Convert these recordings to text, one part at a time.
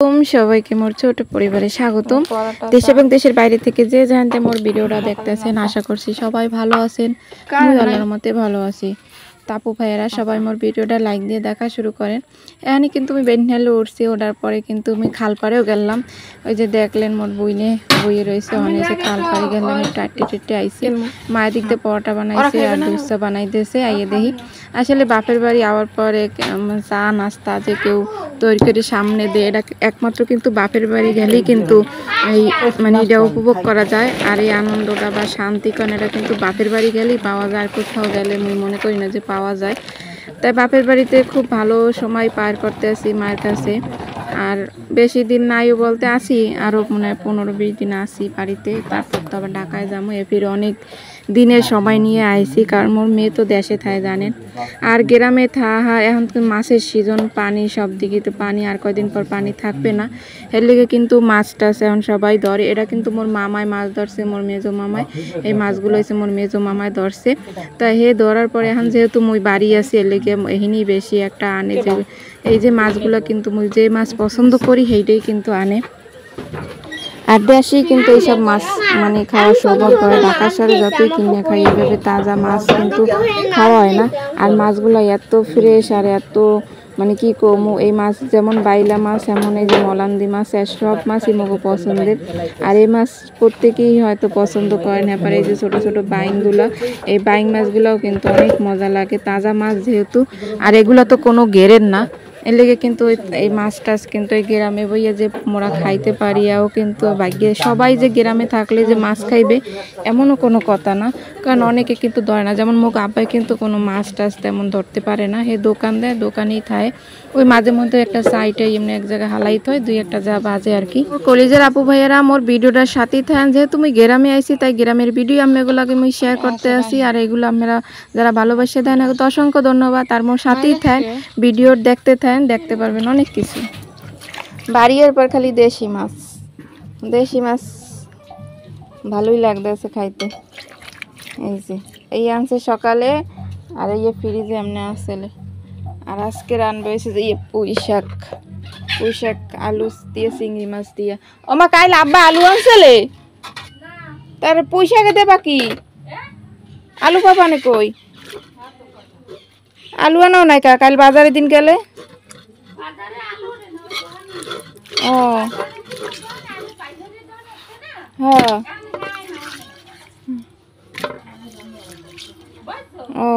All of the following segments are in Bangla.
সবাইকে মোর ছোট পরিবারে স্বাগতম। দেশ এবং দেশের বাইরে থেকে যে জানতে মোর ভিডিওটা দেখতেছেন, আশা করছি সবাই ভালো আছেন। মুই আল্লাহর মতে ভালো আছি। তাপু ভাইয়েরা সবাই মোর ভিডিওটা লাইক দিয়ে দেখা শুরু করেন। এখানে কিন্তু আমি বেনহালে উঠছি, ওঠার পরে কিন্তু আমি খালপাড়েও গেলাম। ওই যে দেখলেন মোর বইয়ে রয়েছে, অনেক খালপাড়ে গেলাম, একটু আটটে আইসি। মায়ের দিক দিয়ে পরোটা বানাইছে আর দুধ বানাইতেছে। আইয়ে দেখি আসলে বাপের বাড়ি আওয়ার পরে চা নাস্তা যে কেউ তৈরি করে সামনে দেয়, এটা একমাত্র কিন্তু বাপের বাড়ি গেলেই কিন্তু এই মানে এটা উপভোগ করা যায়। আর এই আনন্দটা বা শান্তিকণ এটা কিন্তু বাপের বাড়ি গেলেই পাওয়া যায়, আর কোথাও গেলে আমি মনে করি না যে পাওয়া যায়। তাই বাপের বাড়িতে খুব ভালো সময় পার করতে আসি মায়ের কাছে। আর বেশি দিন নাইও বলতে আসি, আরও মনে হয় 15-20 দিন আসি বাড়িতে। তারপর তো আবার ঢাকায় যাবো, এর অনেক দিনের সময় নিয়ে আইসি, কারণ মোর মেয়ে তো দেশে থাকে জানেন। আর গ্রামে থাহা এখন তো মাছের সিজন, পানি সব দিকে তো পানি, আর কয়দিন পর পানি থাকবে না। এর লেগে কিন্তু মাছ টাছ এখন সবাই ধরে। এটা কিন্তু মোর মামায় মাছ ধরছে, মোর মেজো মামায়। এই মাছগুলো হয়েছে মোর মেজো মামায় ধরছে। তা হে ধরার পরে এখন যেহেতু মুই বাড়ি আছি, এর লেগে এহিনি বেশি একটা আনে। যে এই যে মাছগুলো কিন্তু মুই যে মাছ পছন্দ করি সেইটাই কিন্তু আনে। আর দেশেই কিন্তু এইসব মাছ মানে খাওয়ার সৌভাগ্য করে। ঢাকা শহরে যতই কিনে খাই, এভাবে তাজা মাছ কিন্তু খাওয়া হয় না। আর মাছগুলো এত ফ্রেশ আর এত মানে কি কমু, এই মাছ যেমন বাইলা মাছ, এমন এই যে মলান্দি মাছ, সব মাছই মগো পছন্দের। আর এই মাছ প্রত্যেকেই হয়তো পছন্দ করেন। এবার এই যে ছোট ছোট বাইংগুলো, এই বাইং মাছগুলোও কিন্তু অনেক মজা লাগে, তাজা মাছ যেহেতু। আর এগুলো তো কোনো গেরের না, এর লেগে কিন্তু এই মাছ টাছ কিন্তু এই গ্রামে বইয়ে যে মোরা খাইতে পারি, এও কিন্তু ভাগ্যে। সবাই যে গ্রামে থাকলে যে মাছ খাইবে এমনও কোনো কথা না, কারণ অনেকে কিন্তু ধরে না। যেমন মুখ আব্বাই কিন্তু কোনো মাছ টাছ তেমন ধরতে পারে না, হে দোকান দেয়, দোকানেই থাকে। ওই মাঝে মধ্যে একটা সাইটে এমনি এক জায়গায় হালাইতে হয়, দুই একটা যা বাজে আর কি। কলেজের আপু ভাইয়েরা মোর ভিডিওটার সাথেই থাকেন, যেহেতু মুই গ্রামে আইছি তাই গ্রামের ভিডিও আমি এগুলোকে মুই শেয়ার করতে আসি। আর এগুলো আপনারা যারা ভালোবাসে দেন এগুলো অসংখ্য ধন্যবাদ। আর মোর সাথেই থাকেন, ভিডিও দেখতে থাকেন, দেখতে পারবেন অনেক কিছু। বাড়ির পর খালি দেশি মাছ, দেশি মাছ ভালোই লাগতেছে খাইতে। এই যে এই আনছে সকালে, আর এই ফ্রিজে এমনি আসলে। আর আজকে রান্না হয়েছে যে পুঁই শাক আলু দিয়ে, চিংড়ি মাছ দিয়ে। ওমা কাইল আব্বা আলু আনছিলে, তার পুঁই শাকে দেবা কি? আলু পাবা না কই? আলু আনাও নাই কা, কাল বাজারের দিন গেলে? ও হ্যাঁ, ও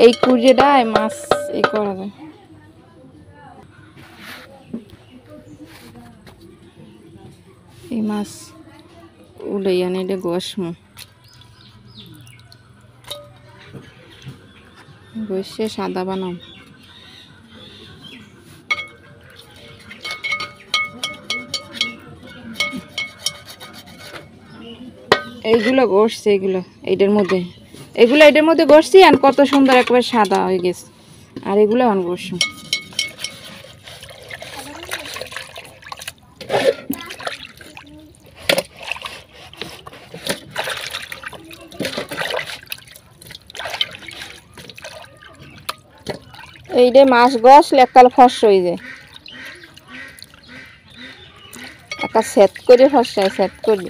এই কুড়িয়েটায় মাছ এই করা যায়। এই মাছ উড়াই আনে, এটা গোসমু বসে সাদা বানাম। এইগুলো গড়ছে, এগুলো এইটার মধ্যে, এটার মধ্যে গড়ছি। আর কত সুন্দর একবার সাদা হয়ে গেছে। আর এগুলো অন গড়ছি। এইটা মাছ গছলে এককাল ফস হয়ে যায়, একটা সেট করে ফসায়, সেট করে।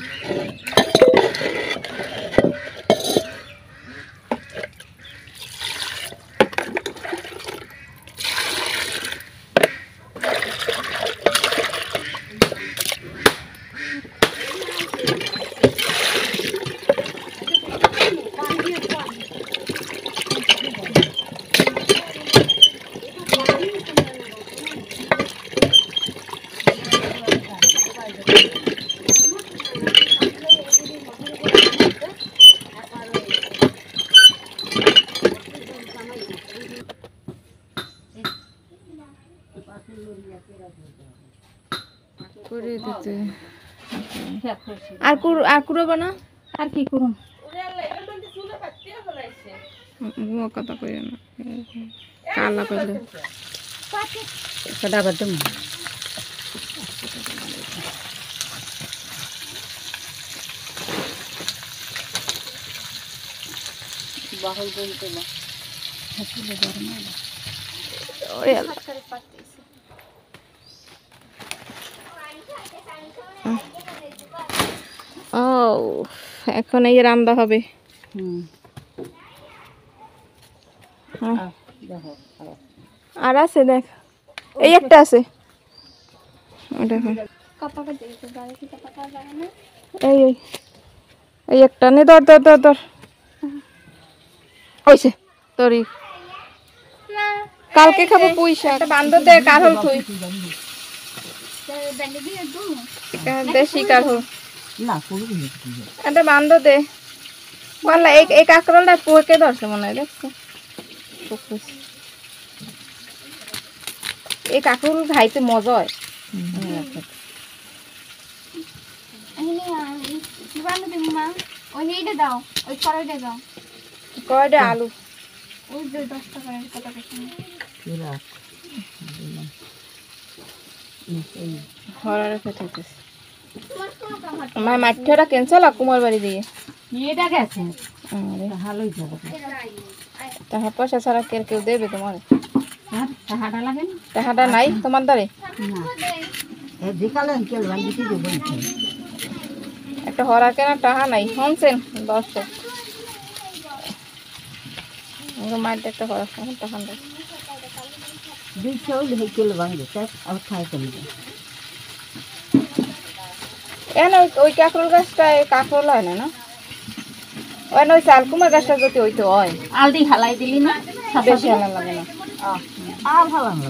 করে দিতে আর কুড়াবো না, আর কি করুন। কথা কই না কালা কইলে সেটা বাদ দেবো বাহল বলতে না আসলে গরম না ওই আল্লাহ। ও এখন এই রান্না হবে। আর আছে দেখ এই একটা আছে এই এই এই একটা নে ধর ধর ধর ধর হইছে তোরই কালকে খাবো পুঁই শাক বান্ধব দে কারহল থুই দেশি কারহল না করবি এটা বান্ধব দে বললা এই কাকরলটা পোকে ধরছে মনে হয় দেখছো এই কাকরল খাইতে মজা হয় কয়টা আলু আমার মাঠটা ক্যান্সেল কুমার বাড়ি দিয়ে এটা গেছে ভালোই যাবে টাকা পয়সা ছাড়া কেউ দেবে তোমার টাকাটা লাগে না টাকাটা নাই তোমার দ্বারে বিকালে কেউ দিতে দেবো একটা হরা কেনা টাকা নাই শুনছেন 10 মায়ের একটা হরা টাকা নাই দুই কেউ কেলো ভাঙবে আর খাই কমে ওই কাঁকরোল গাছটায় কাঁকরোল হয় না ওই ওই চালকুমার গাছটা যদি হইতো হয় আলদি হালাই দিলি না বেশি ভালো লাগে না আর ভালো লাগবে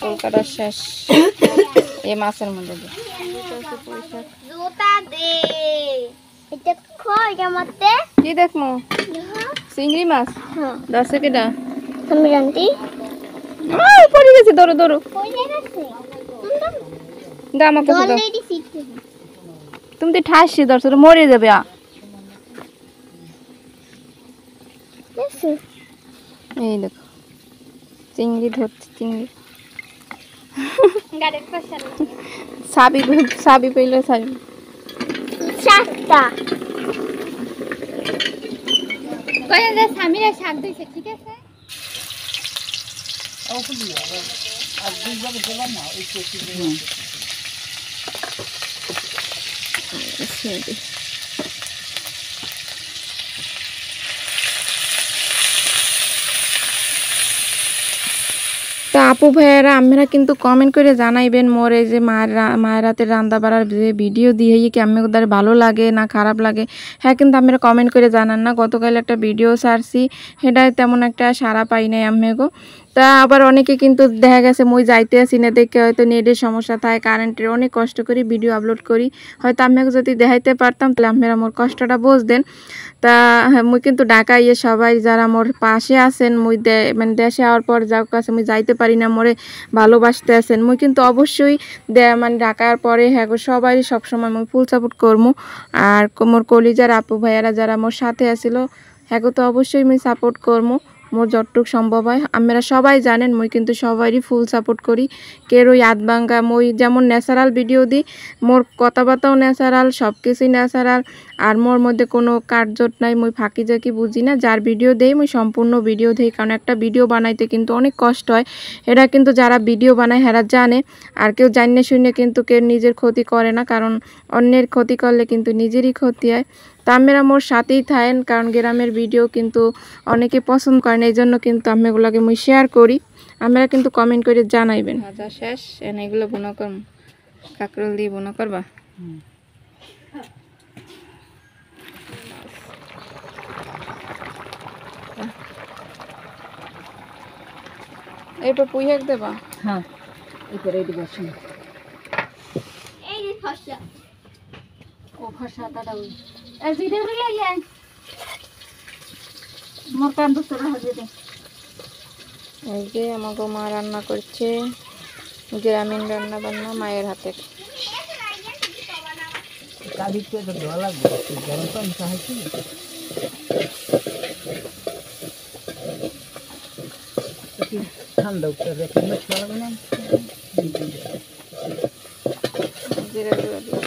কলকাতার শেষ এই মাছের মধ্যে কি দেখমু চিংড়ি মাছ 10 কেটা আমি জানতি পড়ে গেছে দৌড়ো দৌড়ো দা আমাকে দাও তুমি তো ঠাসি ধরছো মরে যাবে এই দেখো চিংড়ি ধরছে চিংড়ি সাবি পেলে সাবি শাকটা শাক দিয়েছে ঠিক আছে তো আপু ভাইয়েরা আমরা কিন্তু কমেন্ট করে জানাইবেন মোর এই যে মায়ের রাতের রান্না বাড়ার যে ভিডিও দিয়ে কি আমাদের ভালো লাগে না খারাপ লাগে হ্যাঁ কিন্তু আমরা কমেন্ট করে জানান না গতকাল একটা ভিডিও ছাড়ছি সেটা তেমন একটা সাড়া পাই নাই আমিগো তা আবার অনেকে কিন্তু দেখা গেছে মই যাইতে আসি না দেখে হয়তো নেটের সমস্যা থাকে কারেন্টের অনেক কষ্ট করি ভিডিও আপলোড করি হয়তো আমি যদি দেখাইতে পারতাম তাহলে আপনারা মোর কষ্টটা বুঝতেন তা মুই কিন্তু ঢাকা ইয়ে সবাই যারা মোর পাশে আছেন মুই মানে দেশে আওয়ার পর যার কাছে মুই যাইতে পারি না মোরে ভালোবাসতে আছেন মুই কিন্তু অবশ্যই মানে ঢাকার পরে হ্যাঁ সবাই সবসময় মুই ফুল সাপোর্ট করবো আর মোর কলিজার আপু ভাইয়ারা যারা মোর সাথে আসিল হ্যাঁ তো অবশ্যই মুই সাপোর্ট করবো মোর যতটুক সম্ভব হয় আপনারা সবাই জানেন মুই কিন্তু সবারই ফুল সাপোর্ট করি কেরোই আধভাঙ্গা মই যেমন ন্যাচারাল ভিডিও দিই মোর কথাবার্তাও ন্যাচারাল সব কিছুই ন্যাচারাল আর মোর মধ্যে কোনো কাটজোট নাই মুই ফাঁকি জাকি বুঝি না যার ভিডিও দেই মুই সম্পূর্ণ ভিডিও দেই কারণ একটা ভিডিও বানাইতে কিন্তু অনেক কষ্ট হয় এটা কিন্তু যারা ভিডিও বানায় হেরা জানে আর কেউ জানে শুনে কিন্তু কেউ নিজের ক্ষতি করে না কারণ অন্যের ক্ষতি করলে কিন্তু নিজেরই ক্ষতি হয় তা আমরা মোর সাথেই থাকেন কারণ গ্রামের ভিডিও কিন্তু অনেকে পছন্দ করেন এই জন্য কিন্তু আমি এগুলোকে মুই শেয়ার করি আমরা কিন্তু কমেন্ট করে জানাইবেন ভাজা শেষ এনে এগুলো বোনা করব কাকরোল দিয়ে বোনা করবা এরপর পুঁই শাক দেবা হ্যাঁ এরপরে এটি বসুন এই যে ফসলা ও খসাটা ওই এই ভিডিও রে আই মোর কান তো তোরা হবে দে এই যে আমাগো মা রান্না করছে গ্রামীণ রান্না বান্না মায়ের হাতের। কালিতে তো ধোয়া লাগবে, গরম পানি খাইছি ঠান্ডা উঠতে রেখে মশলা লাগবে না। জিরা গুঁড়া দিয়ে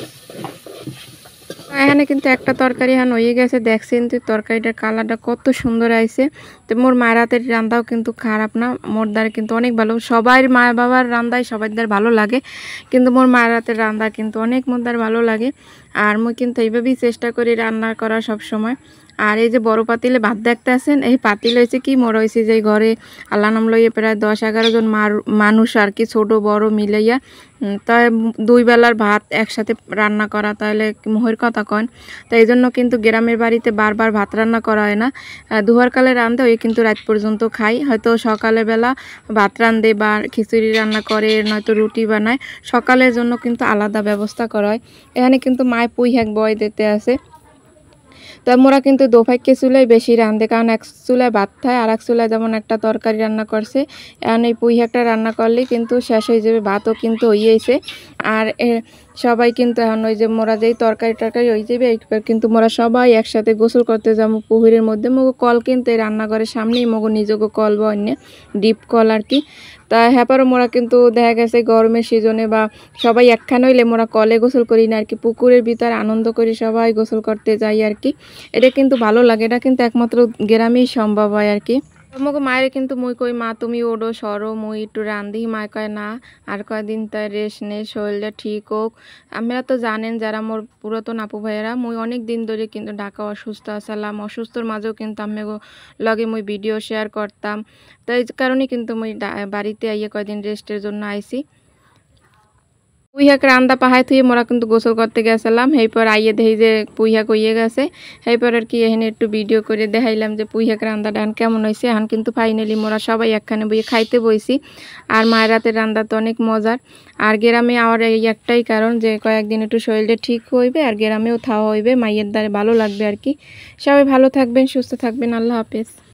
এখানে কিন্তু একটা তরকারি হয়ে গেছে, দেখছেন তো তরকারিটার কালারটা কত সুন্দর আইছে। তো মোর মায়ের হাতের রান্নাও কিন্তু খারাপ না, মোর দ্বারা কিন্তু অনেক ভালো। সবাই মা বাবার রান্নাই সবার দ্বার ভালো লাগে, কিন্তু মোর মায়ের হাতের রান্না কিন্তু অনেক মোর দ্বার ভালো লাগে। আর মুই কিন্তু এইভাবেই চেষ্টা করি রান্না করার সব সময়। আর এই যে বড় পাতিলে ভাত দেখতে আছেন, এই পাতিল হয়েছে কি মোর হয়েছে যে ঘরে আল্লাহ নাম লইয়ে প্রায় 10-11 জন মানুষ আর কি, ছোট বড় মিলাইয়া। তাই 2 বেলার ভাত একসাথে রান্না করা তাহলে মোহের কথা কন। তাই এই জন্য কিন্তু গ্রামের বাড়িতে বারবার ভাত রান্না করা হয় না, দুহার কালে রান্ধে ওই কিন্তু রাত পর্যন্ত খাই। হয়তো সকালে বেলা ভাত রান্ধে বা খিচুড়ি রান্না করে, নয়তো রুটি বানায়। সকালের জন্য কিন্তু আলাদা ব্যবস্থা করা হয়। এখানে কিন্তু মায় পুঁই শাক বয় দিতে আছে। তো মোরা কিন্তু দোফাইকে চুলায় বেশি রান্ধে, কারণ এক চুলায় ভাত খায় আর এক চুলায় যেমন একটা তরকারি রান্না করছে, এখন এই পুঁই শাকটা রান্না করলে কিন্তু শেষ হয়ে যাবে, ভাতও কিন্তু হইয়েছে। আর সবাই কিন্তু এখন ওই যে মোরা যেই তরকারি হয়ে যাবে, এইবার কিন্তু মোরা সবাই একসাথে গোসল করতে যাবো পুকুরের মধ্যে। মগো কল কিন্তু এই রান্নাঘরের সামনেই মগো নিজেকে কল বা অন্য ডিপ কল আর কি। তা হ্যাপারও মোরা কিন্তু দেখা গেছে গরমের সিজনে বা সবাই একখানে হইলে মোরা কলে গোসল করি না আর কি, পুকুরের ভিতরে আনন্দ করি সবাই গোসল করতে যাই আর কি। এটা কিন্তু ভালো লাগে, এটা কিন্তু একমাত্র গ্রামেই সম্ভব হয় আর কি। আমাকে মায়ের কিন্তু মুই কই মা তুমি ওডো সরো মুই একটু রান্ধি, মায় কয় না আর কয়দিন তাই রেস্ট নে, শরীরটা ঠিক হোক। আপনারা তো জানেন যারা মোর পুরাতন আপু ভাইয়েরা, মুই অনেক দিন ধরে কিন্তু ঢাকা অসুস্থ আছিলাম, অসুস্থর মাঝেও কিন্তু আমি লগে মুই ভিডিও শেয়ার করতাম। তাই কারণে কিন্তু মুই বাড়িতে আইয়ে কয়দিন রেস্টের জন্য আইছি। পুঁই শাক রান্দা পাহায় থুয়ে মোরা কিন্তু গোসল করতে গেছিলাম, এরপর আইয়ে দেখি যে পুঁই শাক হইয়ে গেছে। এরপর আর কি এখানে একটু ভিডিও করে দেখাইলাম যে পুঁই শাক রান্দাটা কেমন হয়েছে। এখন কিন্তু ফাইনালি মোরা সবাই একখানে বইয়ে খাইতে বইছি। আর মায়ের হাতের রান্না তো অনেক মজার। আর গ্রামে আমার এই একটাই কারণ যে কয়েকদিন একটু শরীরটা ঠিক হইবে আর গ্রামেও খাওয়া হইবে, মায়ের দ্বারে ভালো লাগবে আর কি। সবাই ভালো থাকবেন, সুস্থ থাকবেন, আল্লাহ হাফেজ।